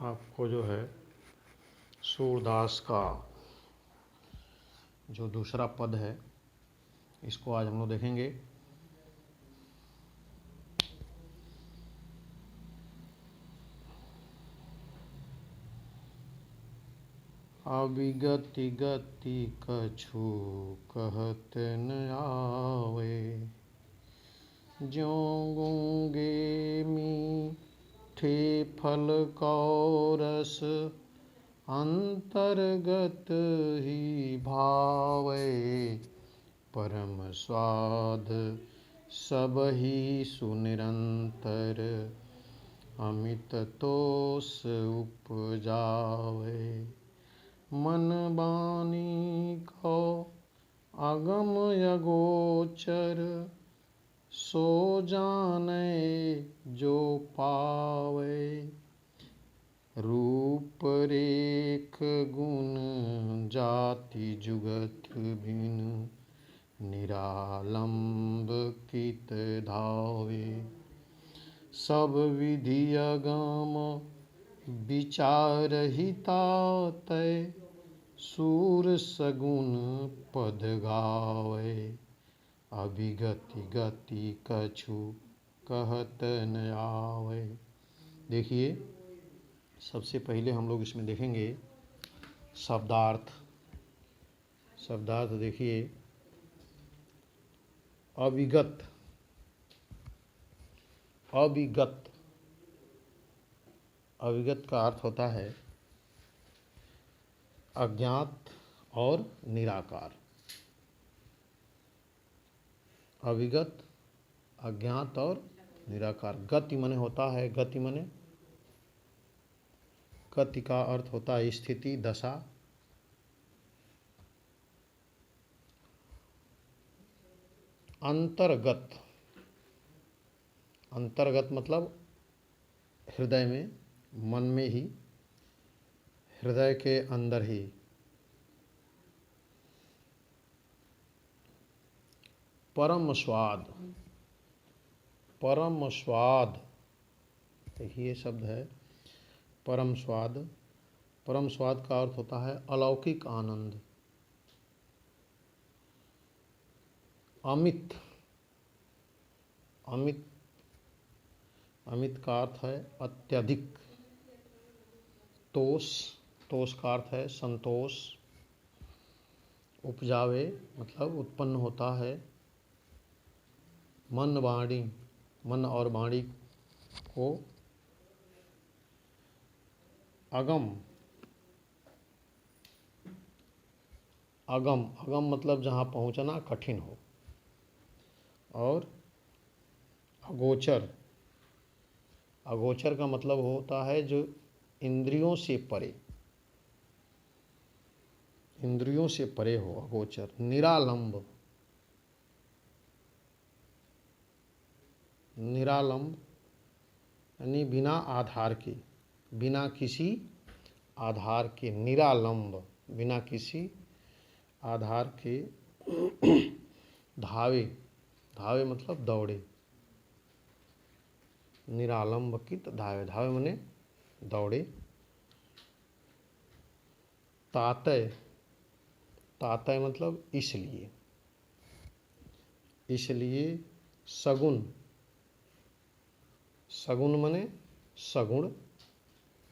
आपको जो है सूरदास का जो दूसरा पद है इसको आज हम लोग देखेंगे। अविगति गति कछु कहत न आवे, ज्यों गूंगे मीठे फल को रस अंतर्गत ही भावे, परम स्वाद सब ही सुनिरंतर अमित तोष उपजावे। मन बानी को अगम अगोचर, सो जाने जो पावे, रूप रेख गुण जाति जुगत भिन्न, निरालंब कित धावे। सब विधि अगम विचार हिता तय, सूर सगुन पद गावे, अभिगति गति कछु कहत न आवे। देखिए, सबसे पहले हम लोग इसमें देखेंगे शब्दार्थ। शब्दार्थ देखिए, अविगत। अविगत अविगत का अर्थ होता है अज्ञात और निराकार। अविगत, अज्ञात और निराकार। गति मने होता है, गति मने, गति का अर्थ होता है स्थिति, दशा। अंतर्गत, अंतर्गत मतलब हृदय में, मन में ही, हृदय के अंदर ही। परम स्वाद, परम स्वाद, देखिए शब्द है परम स्वाद। परम स्वाद का अर्थ होता है अलौकिक आनंद। अमित, अमित, अमित का अर्थ है अत्यधिक। तोष, तोष का अर्थ है संतोष। उपजावे मतलब उत्पन्न होता है। मन वाणी, मन और वाणी को अगम, अगम, अगम मतलब जहाँ पहुँचना कठिन हो। और अगोचर, अगोचर का मतलब होता है जो इंद्रियों से परे, इंद्रियों से परे हो, अगोचर। निरालंब, निरालंब यानी बिना आधार के, बिना किसी आधार के। निरालंब, बिना किसी आधार के। धावे, धावे मतलब दौड़े। निरालंब कित धावे, धावे मने दौड़े। तातय, तातय मतलब इसलिए, इसलिए। सगुन, सगुन मने सगुण,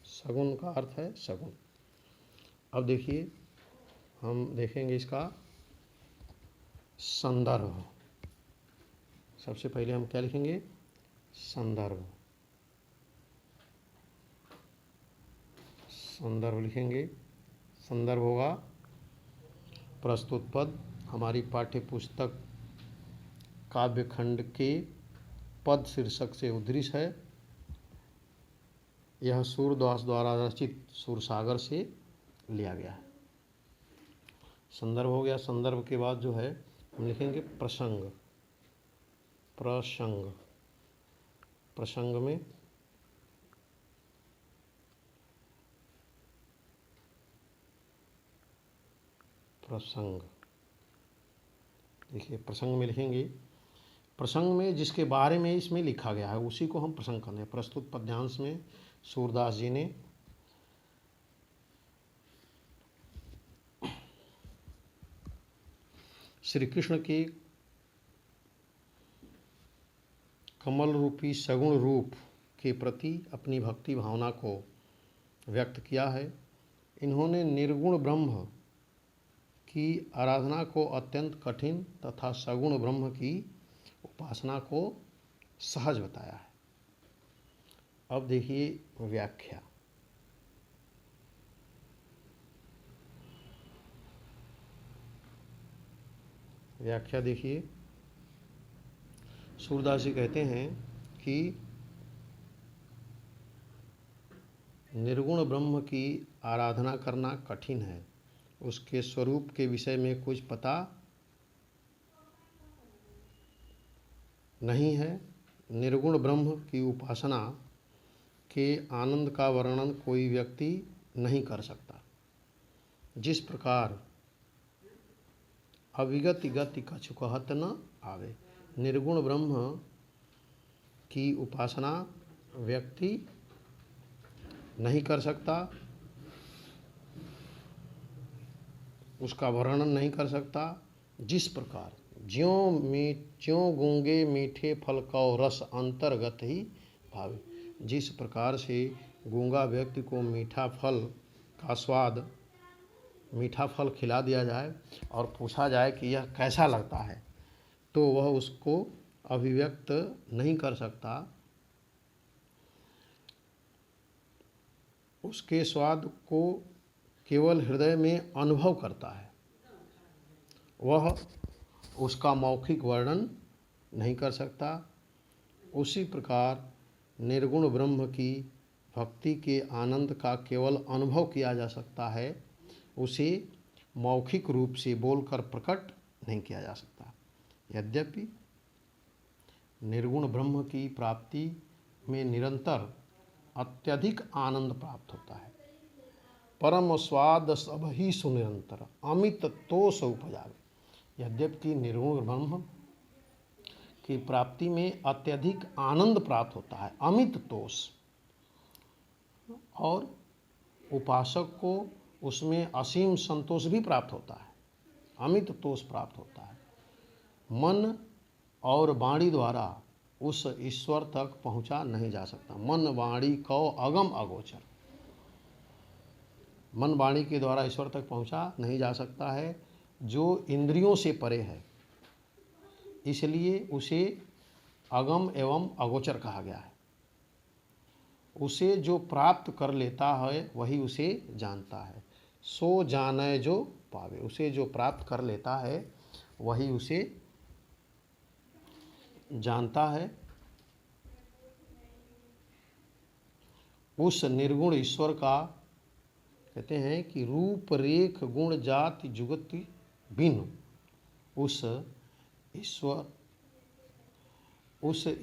सगुन का अर्थ है सगुण। अब देखिए, हम देखेंगे इसका संदर्भ। सबसे पहले हम क्या लिखेंगे? संदर्भ। संदर्भ लिखेंगे। संदर्भ होगा प्रस्तुत पद। हमारी पाठ्य पुस्तक काव्यखंड के पद शीर्षक से उद्धृत है। यह सूरदास द्वारा रचित सूरसागर से लिया गया है। संदर्भ हो गया। संदर्भ के बाद जो है हम लिखेंगे प्रसंग। प्रसंग, प्रसंग में प्रसंग, देखिए प्रसंग में लिखेंगे, प्रसंग में जिसके बारे में इसमें लिखा गया है उसी को हम प्रसंग करते हैं। प्रस्तुत पद्यांश में सूरदास जी ने श्री कृष्ण के कमल रूपी सगुण रूप के प्रति अपनी भक्ति भावना को व्यक्त किया है। इन्होंने निर्गुण ब्रह्म की आराधना को अत्यंत कठिन तथा सगुण ब्रह्म की उपासना को सहज बताया है। अब देखिए व्याख्या। व्याख्या देखिए, सूरदास जी कहते हैं कि निर्गुण ब्रह्म की आराधना करना कठिन है। उसके स्वरूप के विषय में कुछ पता नहीं है। निर्गुण ब्रह्म की उपासना के आनंद का वर्णन कोई व्यक्ति नहीं कर सकता। जिस प्रकार अविगति गति कछु कहत न आवे, निर्गुण ब्रह्म की उपासना व्यक्ति नहीं कर सकता, उसका वर्णन नहीं कर सकता। जिस प्रकार ज्यों गूंगे मीठे फल कौ रस अंतर्गत ही भावे, जिस प्रकार से गूंगा व्यक्ति को मीठा फल का स्वाद, मीठा फल खिला दिया जाए और पूछा जाए कि यह कैसा लगता है, तो वह उसको अभिव्यक्त नहीं कर सकता। उसके स्वाद को केवल हृदय में अनुभव करता है, वह उसका मौखिक वर्णन नहीं कर सकता। उसी प्रकार निर्गुण ब्रह्म की भक्ति के आनंद का केवल अनुभव किया जा सकता है, उसे मौखिक रूप से बोलकर प्रकट नहीं किया जा सकता। यद्यपि निर्गुण ब्रह्म की प्राप्ति में निरंतर अत्यधिक आनंद प्राप्त होता है। परम स्वाद सब ही सुनिरंतर अमित तोष उपजावे। यद्यपि निर्गुण ब्रह्म की प्राप्ति में अत्यधिक आनंद प्राप्त होता है, अमित तोष, और उपासक को उसमें असीम संतोष भी प्राप्त होता है, अमित तोष प्राप्त होता है। मन और वाणी द्वारा उस ईश्वर तक पहुंचा नहीं जा सकता। मन वाणी को अगम अगोचर, मन वाणी के द्वारा ईश्वर तक पहुंचा नहीं जा सकता है, जो इंद्रियों से परे है। इसलिए उसे अगम एवं अगोचर कहा गया है। उसे जो प्राप्त कर लेता है वही उसे जानता है। सो जाने जो पावे, उसे जो प्राप्त कर लेता है वही उसे जानता है। उस निर्गुण ईश्वर का कहते हैं कि रूप रेख गुण जाति जुगति बिनु, उस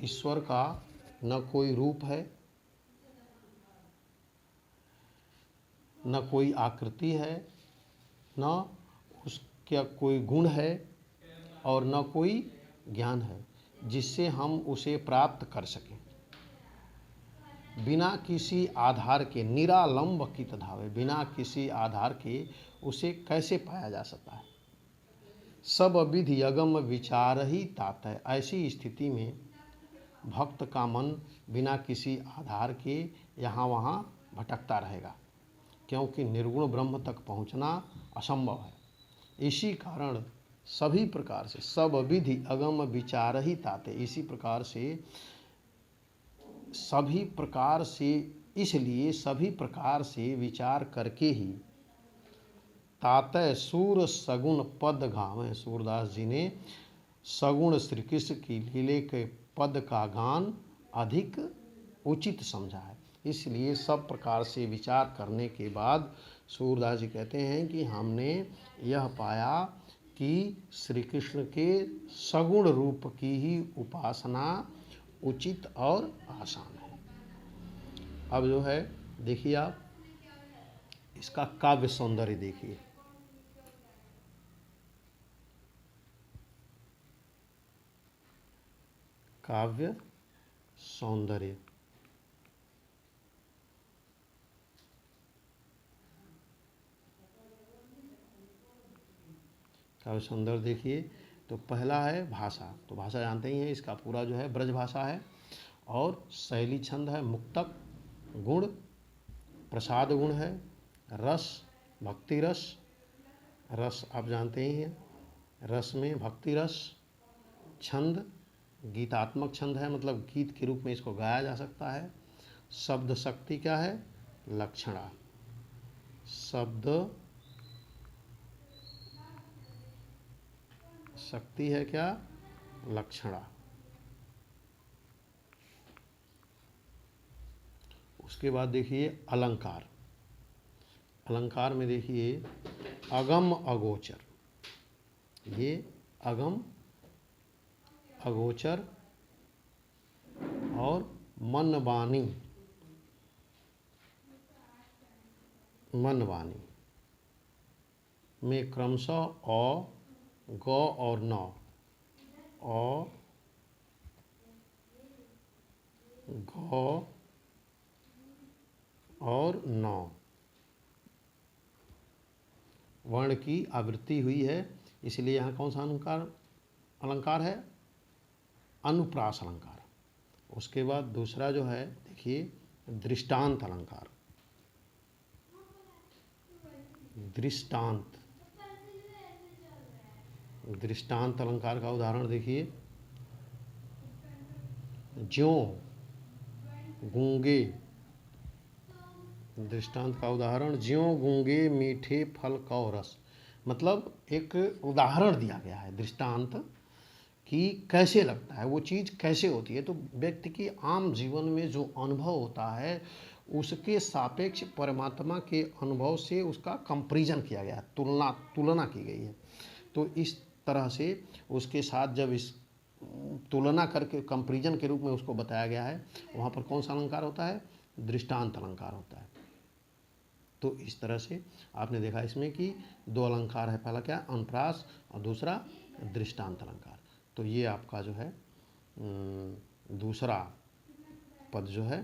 ईश्वर का न कोई रूप है, न कोई आकृति है, न उसका कोई गुण है और न कोई ज्ञान है जिससे हम उसे प्राप्त कर सकें। बिना किसी आधार के निरालंब कित धावे, बिना किसी आधार के उसे कैसे पाया जा सकता है। सब विधि अगम विचार ही तात है। ऐसी स्थिति में भक्त का मन बिना किसी आधार के यहाँ वहाँ भटकता रहेगा, क्योंकि निर्गुण ब्रह्म तक पहुँचना असंभव है। इसी कारण सभी प्रकार से सब विधि अगम विचार ही ताते, इसी प्रकार से सभी प्रकार से, इसलिए सभी प्रकार से विचार करके ही तातय सूर सगुण पद गावें। सूरदास जी ने सगुण श्री कृष्ण की लीले के पद का गान अधिक उचित समझा है। इसलिए सब प्रकार से विचार करने के बाद सूरदास जी कहते हैं कि हमने यह पाया कि श्री कृष्ण के सगुण रूप की ही उपासना उचित और आसान है। अब जो है देखिए आप इसका काव्य सौंदर्य देखिए। काव्य सौंदर्य, काव्य सौंदर्य देखिए, तो पहला है भाषा, तो भाषा जानते ही हैं, इसका पूरा जो है ब्रज भाषा है। और शैली छंद है, मुक्तक, गुण, प्रसाद गुण है, रस, भक्ति रस, रस आप जानते ही हैं, रस में भक्ति रस, छंद, गीतात्मक छंद है, मतलब गीत के रूप में इसको गाया जा सकता है। शब्द शक्ति क्या है, लक्षणा, शब्द शक्ति है क्या, लक्षणा। उसके बाद देखिए अलंकार, अलंकार में देखिए अगम अगोचर, ये अगम अगोचर और मनवाणी, मनवाणी में क्रमशः अ, ग और न, अ, ग और न वर्ण की आवृत्ति हुई है, इसलिए यहाँ कौन सा अलंकार अलंकार है, अनुप्रास अलंकार। उसके बाद दूसरा जो है देखिए दृष्टांत अलंकार, दृष्टांत, दृष्टांत अलंकार का उदाहरण देखिए, ज्यों, गूंगे, दृष्टांत का उदाहरण ज्यों गूंगे मीठे फल कौ रस, मतलब एक उदाहरण दिया गया है दृष्टांत कि कैसे लगता है, वो चीज़ कैसे होती है। तो व्यक्ति की आम जीवन में जो अनुभव होता है उसके सापेक्ष परमात्मा के अनुभव से उसका कंपैरिजन किया गया है, तुलना की गई है। तो इस तरह से उसके साथ जब इस तुलना करके कंपैरिजन के रूप में उसको बताया गया है, वहाँ पर कौन सा अलंकार होता है, दृष्टांत अलंकार होता है। तो इस तरह से आपने देखा इसमें कि दो अलंकार है, पहला क्या अनुप्रास और दूसरा दृष्टांत अलंकार। तो ये आपका जो है दूसरा पद जो है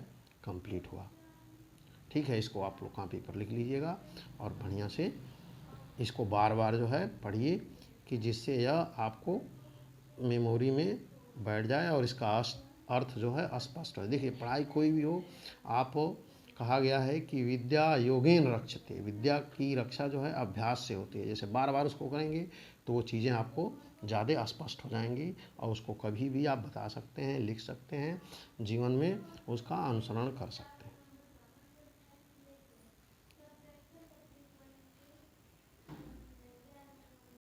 कंप्लीट हुआ। ठीक है, इसको आप लोग कॉपी पर लिख लीजिएगा और बढ़िया से इसको बार बार जो है पढ़िए कि जिससे यह आपको मेमोरी में बैठ जाए और इसका अर्थ जो है स्पष्ट हो। देखिए पढ़ाई कोई भी हो, आप कहा गया है कि विद्या योगेन रक्षते, विद्या की रक्षा जो है अभ्यास से होती है। जैसे बार बार उसको करेंगे तो वो चीज़ें आपको ज़्यादा स्पष्ट हो जाएंगी और उसको कभी भी आप बता सकते हैं, लिख सकते हैं, जीवन में उसका अनुसरण कर सकते हैं।